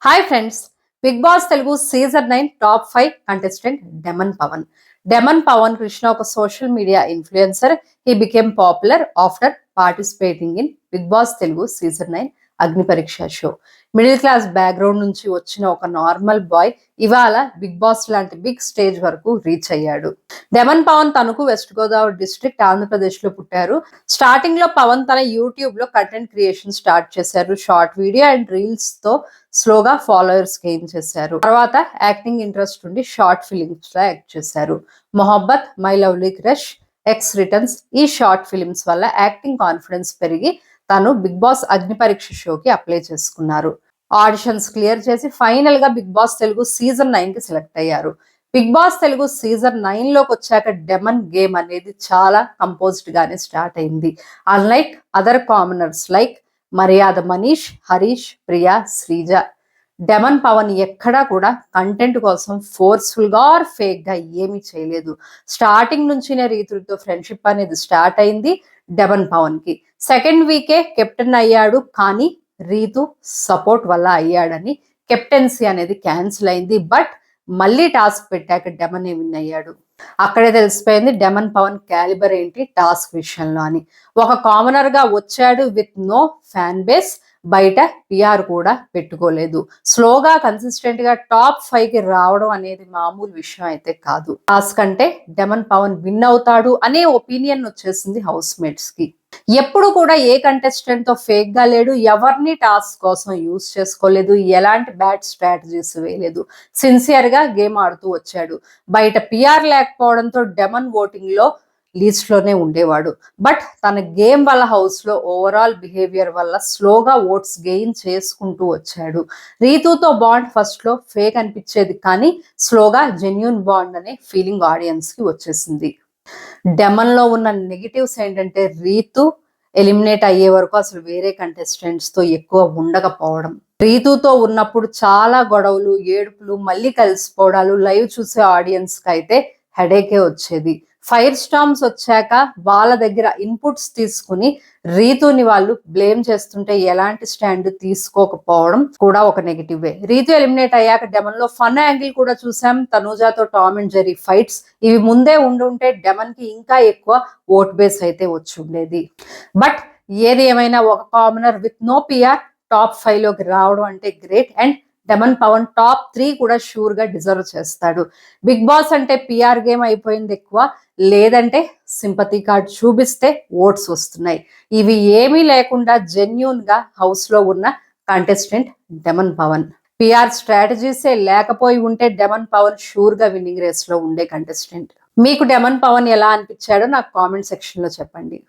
Hi friends, big boss Telugu season 9 top 5 contestant demon Pavan. Demon Pavan Krishna ఒక social media influencer. He became popular after participating in big boss Telugu season 9 Agni పరీక్ష show. Middle class background నుంచి వచ్చిన ఒక normal boy ఇవాళ big boss లాంటి big stage వరకు reach అయ్యాడు. Demon Pawan తనకు వెస్ట్ గోదావరి డిస్ట్రిక్ట్ ఆంధ్రప్రదేశ్ లో పుట్టారు. స్టార్టింగ్ లో పవన్ తన యూట్యూబ్ లో కంటెంట్ క్రియేషన్ స్టార్ట్ చేశారు. షార్ట్ వీడియో అండ్ రీల్స్ తో స్లోగా ఫాలోవర్స్ గెయిన్ చేశారు. తర్వాత యాక్టింగ్ ఇంట్రెస్ట్ ఉండి షార్ట్ ఫిలిమ్స్ లో యాక్ట్ చేశారు. Mohabbat, my lovely crush, ex returns ఈ షార్ట్ ఫిలిమ్స్ వల్ల యాక్టింగ్ కాన్ఫిడెన్స్ పెరిగి తను బిగ్ బాస్ అగ్ని పరీక్ష షోకి అప్లై చేసుకున్నారు. ఆడిషన్స్ క్లియర్ చేసి ఫైనల్ గా బిగ్ బాస్ తెలుగు సీజన్ 9 కి సెలెక్ట్ అయ్యారు. బిగ్ బాస్ తెలుగు సీజన్ 9 లోకి వచ్చాక డెమన్ గేమ్ అనేది చాలా కంపోజ్డ్ గానే స్టార్ట్ అయింది. అన్లైక్ అదర్ కామనర్స్ లైక్ మర్యాద మనీష్, హరీష్, ప్రియా, శ్రీజ, డెమన్ పవన్ ఎక్కడా కూడా కంటెంట్ కోసం ఫోర్స్ఫుల్ గా ఆర్ ఫేక్ గా ఏమీ చేయలేదు. స్టార్టింగ్ నుంచినే రీతులతో ఫ్రెండ్షిప్ అనేది స్టార్ట్ అయింది. డెమన్ పవన్ కి సెకండ్ వీకే కెప్టెన్ అయ్యాడు, కానీ రీతు సపోర్ట్ వల్ల అయ్యాడని కెప్టెన్సీ అనేది క్యాన్సిల్ అయింది. బట్ మళ్ళీ టాస్క్ పెట్టాక డెమన్ విన్ అయ్యాడు. అక్కడే తెలిసిపోయింది డెమన్ పవన్ క్యాలిబర్ ఏంటి టాస్క్ విషయంలో అని. ఒక కామనర్ గా వచ్చాడు విత్ నో ఫ్యాన్ బేస్, బయట పిఆర్ కూడా పెట్టుకోలేదు. స్లోగా కన్సిస్టెంట్ గా టాప్ 5 కి రావడం అనేది మామూలు విషయం అయితే కాదు. టాస్క్ అంటే డెమన్ పవన్ విన్ అవుతాడు అనే ఒపీనియన్ వచ్చేసింది హౌస్ మేట్స్ కి. ఎప్పుడు కూడా ఏ కంటెస్టెంట్ తో ఫేక్ గా లేడు, ఎవరిని టాస్క్ కోసం యూజ్ చేసుకోలేదు, ఎలాంటి బ్యాడ్ స్ట్రాటజీస్ వేయలేదు. సిన్సియర్ గా గేమ్ ఆడుతూ వచ్చాడు. బయట పిఆర్ లేకపోవడంతో డెమన్ ఓటింగ్ లో లీస్ట్ లోనే ఉండేవాడు. బట్ తన గేమ్ వల్ల హౌస్ లో ఓవరాల్ బిహేవియర్ వల్ల స్లోగా ఓట్స్ గెయిన్ చేసుకుంటూ వచ్చాడు. రీతుతో బాండ్ ఫస్ట్ లో ఫేక్ అనిపించేది, కానీ స్లోగా జెన్యూన్ బాండ్ అనే ఫీలింగ్ ఆడియన్స్ కి వచ్చేసింది. డెమన్ లో ఉన్న నెగిటివ్స్ ఏంటంటే రీతు ఎలిమినేట్ అయ్యే వరకు అసలు వేరే కంటెస్టెంట్స్ తో ఎక్కువ ఉండకపోవడం. రీతుతో ఉన్నప్పుడు చాలా గొడవలు, ఏడుపులు, మళ్ళీ కలిసిపోవడాలు లైవ్ చూసే ఆడియన్స్ కి అయితే హెడేకే వచ్చేది. ఫైర్ స్టామ్స్ వచ్చాక వాళ్ళ దగ్గర ఇన్పుట్స్ తీసుకుని రీతుని వాళ్ళు బ్లేమ్ చేస్తుంటే ఎలాంటి స్టాండ్ తీసుకోకపోవడం కూడా ఒక నెగిటివే. రీతు ఎలిమినేట్ అయ్యాక డెమన్ లో ఫన్ యాంగిల్ కూడా చూసాం. తనూజాతో టామ్ అండ్ జెర్రీ ఫైట్స్ ఇవి ముందే ఉండుంటే డెమన్ కి ఇంకా ఎక్కువ ఓట్ బేస్ అయితే వచ్చి ఉండేది. బట్ ఏది ఏమైనా ఒక commoner with no PR top 5 లోకి రావడం అంటే great. And demon Pavan top 3 కూడా షూర్ గా డిజర్వ్ చేస్తాడు. బిగ్ బాస్ అంటే పిఆర్ గేమ్ అయిపోయింది ఎక్కువ, లేదంటే సింపతి కార్డ్ చూపిస్తే ఓట్స్ వస్తున్నాయి. ఇవి ఏమీ లేకుండా జెన్యూన్ గా హౌస్ లో ఉన్న కంటెస్టెంట్ డెమన్ పవన్. పిఆర్ స్ట్రాటజీసే లేకపోయి ఉంటే డెమన్ పవన్ షూర్ గా విన్నింగ్ రేస్ లో ఉండే కంటెస్టెంట్. మీకు డెమన్ పవన్ ఎలా అనిపించాడో నాకు కామెంట్ సెక్షన్ లో చెప్పండి.